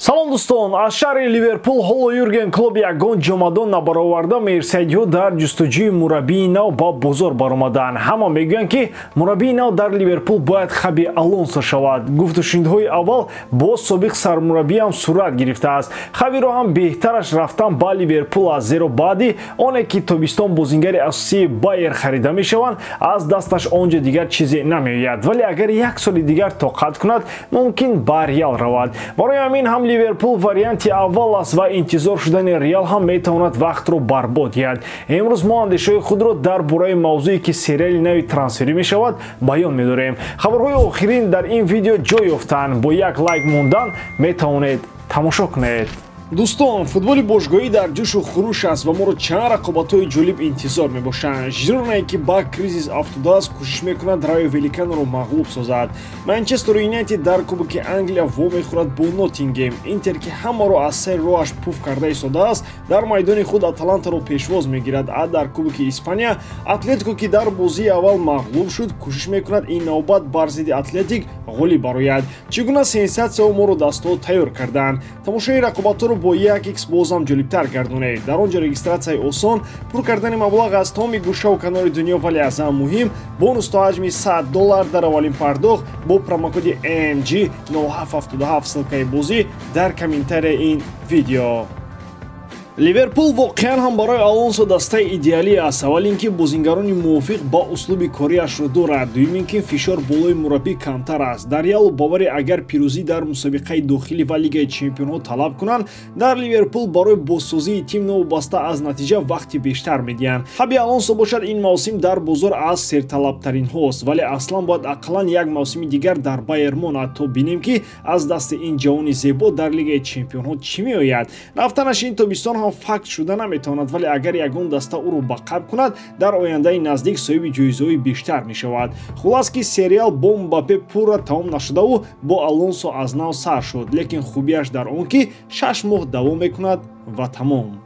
салом дӯстон, аз шаҳри Ливерпул ҳоло Юрген Клоп ягон ҷомадон набароварда мерсайдиҳо дар ҷустуҷӯи мураббии нав ба бозор баромаданд. Ҳама мегӯянд, ки мураббии нав дар Ливерпул бояд Хаби Алонсо шавад. Гуфтушунидҳои аввал бо собиқ сармураббиам сурат гирифтааст. Хабиро ҳам беҳтараш рафтан ба Ливерпул аст, зеро баъди оне ки тобистон бозингари асосии Байер харида мешаванд, аз дасташ он ҷо дигар чизе намеояд. Вале агар як соли дигар тоқат кунад, мумкин ба Реал равад. Барои ҳамин ҳам Ливерпул варианти аввал аст ва интизор шудани Реал ҳам метавонад вақтро барбод диҳад. Имрӯз мо андешаҳои худро дар бораи мавзӯе ки сериали нави трансферӣ мешавад баён медорем. Хабарҳои охирин дар ин видео ҷой ёфтанд. Бо як лайк мондан метавонед тамошо кунед. Дӯстон, футболи бошгоҳӣ дар ҷӯшу хуруш аст ва моро чанд рақобатҳои ҷолиб интизор мебошанд. Жирона, ки ба кризис афтудааст, кӯшиш мекунад Райо Великаноро мағлуб созад. Манчестер Юнайтед дар Кубоки Англия вомехӯрад бо Ноттингем. Интер, ки ҳамаро аз сер роҳаш пуф карда истодааст, дар майдони худ Аталантаро пешвоз мегирад. А дар Кубоки Испания Атлетико, ки дар бозии аввал мағлуб шуд, кӯшиш мекунад ин навбат бар зидди Атлетик ғолиб барояд. Чӣ гуна сенсатсияҳо моро дастҳо тайёр карданд. Тамошои рақобатҳоро бо 1x бозам ҷолибтар гардонед. Дар он ҷо регистратсияи осон, пур кардани маблағ аз тамоми гӯшаву канори дунё, вале аз ҳам муҳим, бонус то ҳаҷми $100 дар аввалин пардохт бо промокоди AMG 0777 ссилкаи бозӣ дар комментарияи ин видео. Ливерпул воқеан ҳам барои Алонсо дастаи идеалӣ аст. Аввал ин ки бозингарони мувофиқ ба услуби кориашро дорад. Дуюм ин ки фишор болои мураббӣ камтар аст. Дар Реалу боваре агар пирӯзӣ дар мусобиқаи дохилӣ ва Лигаи Чемпионҳо талаб кунанд, дар Ливерпул барои бозсозии тим новобаста аз натиҷа вақти бештар медиҳанд. Хаби Алонсо бошад ин мавсим дар бозор аз серталабтаринҳост, вале аслан бояд ақаллан як мавсими дигар дар Байер монад, то бинем ки аз дасти ин ҷавони зебо дар Лигаи Чемпионҳо чӣ меояд. Рафтанаш ин тобистон факт шуда наметавонад, вале агар ягон даста ӯро ба қаб кунад, дар ояндаи наздик соҳиби ҷоизаҳои бештар мешавад. Хулас ки сериал бо Мбаппе пурра тамом нашудаву бо Алонсо аз нав сар шуд, лекин хубияш дар он ки 6 моҳ давом мекунад ва тамом.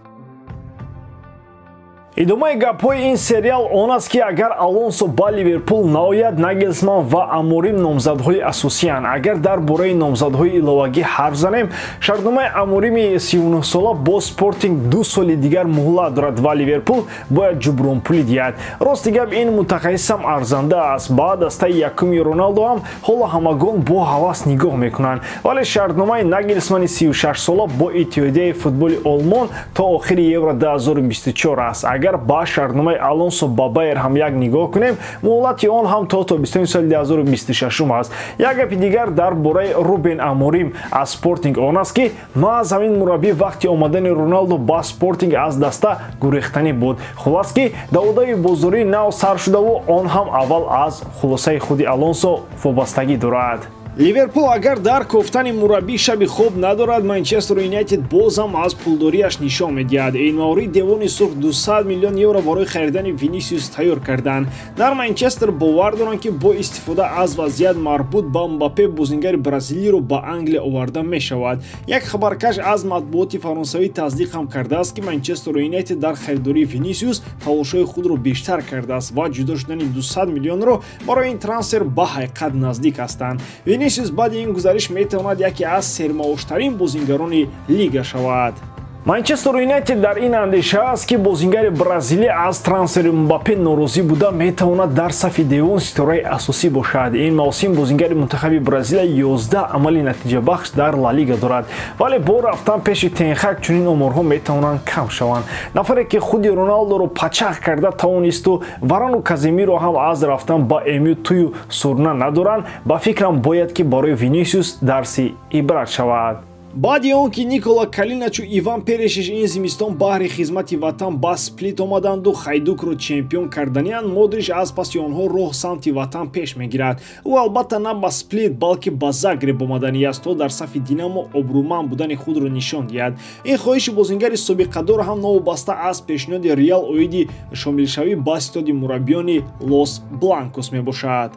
Идомаи гапҳои ин сериал он аст ки агар Алонсо ба Ливерпул наояд, Нагелсман ва Аморим номзадҳои асосиянд. Агар дар бораи номзадҳои иловагӣ ҳарф занем, шартномаи Аморими 39 сола бо Спортинг 2 соли дигар муҳлат дорад ва Ливерпул бояд ҷубронпулӣ диҳад. Рости гап, ин мутахассисам арзанда аст. Ба дастаи якуми Роналдо ҳам ҳоло ҳамагон бо ҳавас нигоҳ мекунанд. Вале шартномаи Нагелсмани 36 сола бо Иттиҳодияи футболи Олмон то охири Евро 2024 аст. Агар ба шартномаи Алонсо ба Байер ҳам як нигоҳ кунем, муҳлати он ҳам то тобистони соли 2026 аст. Як гапи дигар дар бораи Рубен Аморим аз Спортинг он аст, ки маъз ҳамин мураббӣ вақти омадани Роналдо ба Спортинг аз даста гурехтанӣ буд. Хулас ки даводаи бозории нав сар шудаву он ҳам аввал аз хулосаи худи Алонсо вобастагӣ дорад. Ливерпул агар дар кофтани мураббӣ шаби хоб надорад, Манчестер Юнайтед бозам аз пулдориаш нишон медиҳад. Эйнмаурӣ девони сурх 200 миллион евро барои харидани Винисиус тайёр карданд. Дар Манчестер бовар доранд, ки бо истифода аз вазъият марбут ба Мбаппе бозингари бразилиро ба Англия оварда мешавад. Як хабаркаш аз матбуоти фаронсавӣ тасдиқ ҳам кардааст, ки Манчестер Юнайтед дар харидории Винисиус талошҳои худро бештар кардааст ва ҷудо шудани 200 миллионро барои ин трансфер ба ҳақиқат наздик ҳастанд. Винисиус баъди ин гузариш метавонад яке аз сермаоштарин бозингарони лига шавад. Манчестер Юнайтед дар ин андеша аст, ки бозингари бразилӣ аз трансфери Мбаппе норозӣ буда метавонад дар сафи девон ситораи асосӣ бошад. Ин мавсим бозингари мунтахаби Бразилия 11 амали натиҷабахш дар Ла Лига дорад, вале бо рафтан пеши Тенхак чунин оморҳо метавонанд кам шаванд. Нафаре ки худи Роналдоро пачақ карда тавонисту Варану Каземиро ҳам аз рафтан ба МЮ тӯю сурна надоранд, ба фикрам бояд ки барои Винисиус дарси ибрат шавад. Баъди он ки Никола Калиначу Иван Перешиш ин зимистон баҳри хизмати ватан ба Сплит омаданду Хайдукро чемпион карданианд, Модрич аз паси онҳо роҳ самти ватан пеш мегирад. Ӯ албатта на ба Сплит, балки ба Загреб омаданӣ аст, то дар сафи Динамо обрӯманд будани худро нишон диҳад. Ин хоҳиши бозингари собиқадор ҳам новобаста аз пешниҳоди Реал оиди шомилшавӣ ба ситоди мураббиёни Лос Бланкос мебошад.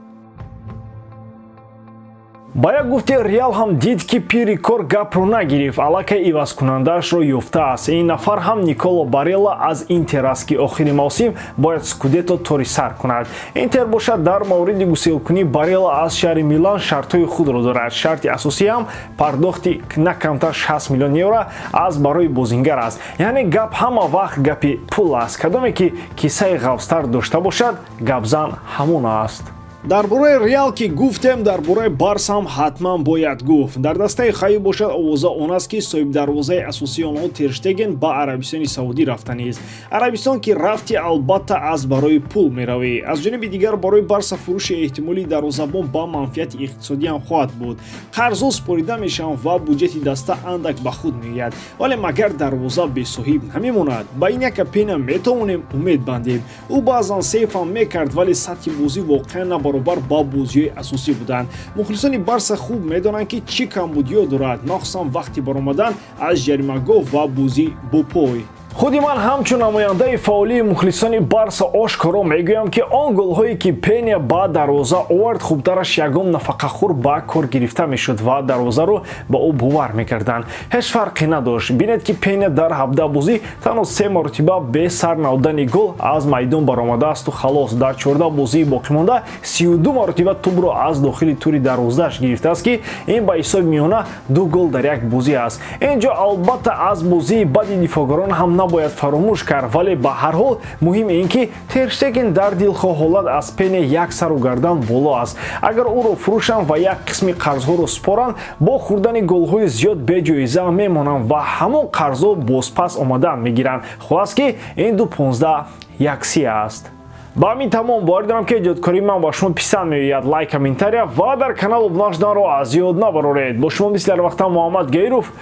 ба як гуфте Реал ҳам дид ки пири кор гапро нагирифт, аллакай ивазкунандаашро ёфтааст. Ин нафар ҳам Николо Барелла аз Интер аст ки охири мавсим бояд скудето тори сар кунад. Интер бошад дар мавриди гуселкунӣ Барелла аз шаҳри Милан шартҳои худро дорад. Шарти асосӣ ҳам пардохти на камтар 60 миллион евро аз барои бозингар аст. Яъне гап ҳама вақт гапи пул аст. Кадоме ки кисаи ғавзтар дошта бошад, гапзан ҳамон аст. дар бораи Реал ки гуфтем, дар бораи Барса ҳам ҳатман бояд гуфт. Дар дастаи хайр бошад овоза он аст ки соҳибдарвозаи асосии онҳо Тер Штеген ба Арабистони Саудӣ рафта низ. Арабистон ки рафти албатта аз барои пул меравӣ. Аз ҷониби дигар барои Барса фурӯши эҳтимолии дарвозабон ба манфиати иқтисодӣ ҳам хоҳад буд. қарзҳо спорида мешаванд ва буҷети даста андак ба худ меояд. Вале магар дарвоза бесоҳиб намемонад. Ба ин яка пена метавонем умед бандем. Ӯ баъзан сейфам мекард, вале сатҳи бозӣ воқеан на баробар ба бозиҳои асосӣ буданд. Мухлисони Барса хуб медонанд ки чӣ камбудиҳо дорад, махсусан вақти баромадан аз ҷаримагоҳ ва бозӣ бо пой. худи ман ҳамчун намояндаи фаъолии мухлисони Барса ошкоро мегӯям ки он голҳое ки Пеня ба дарвоза овард, хубтараш ягон нафақахӯр ба кор гирифта мешуд ва дарвозаро ба ӯ бовар мекарданд. ҳеҷ фарқе надошт. бинед ки Пеня дар 17 бозӣ танҳо 3 маротиба бе сар навдани гол аз майдон баромадаасту халос. Дар 14 бозии боқимонда 32 маротиба тӯбро аз дохили тури дарвозааш гирифтааст ки ин ба ҳисоби миёна 2 гол дар як бозӣ аст. Инҷо албатта аз бозии бади дифоъгарон ҳам набояд фаромӯш кард, вале ба ҳар ҳол муҳим ин ки Тер Штеген дар дилхоҳ ҳолат аз Пеня як сару гардан боло аст. Агар ӯро фурӯшанд ва як қисми қарзҳоро споранд, бо хӯрдани голҳои зиёд беҷоиза мемонанд ва ҳамон қарзҳо бозпас омадан мегиранд. Хулос ки ин 2-15 яксӣ аст. ба ҳамин тамом бовар дорам ки эҷодкории ман ба шумо писанд меояд. лайк, комментария ва дар канал обуна шуданро аз ёд набароред. бо шумо мисли ҳар вақта Муҳаммад Гейров.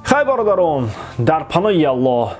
хай бародарон, дар паноҳи Аллоҳ.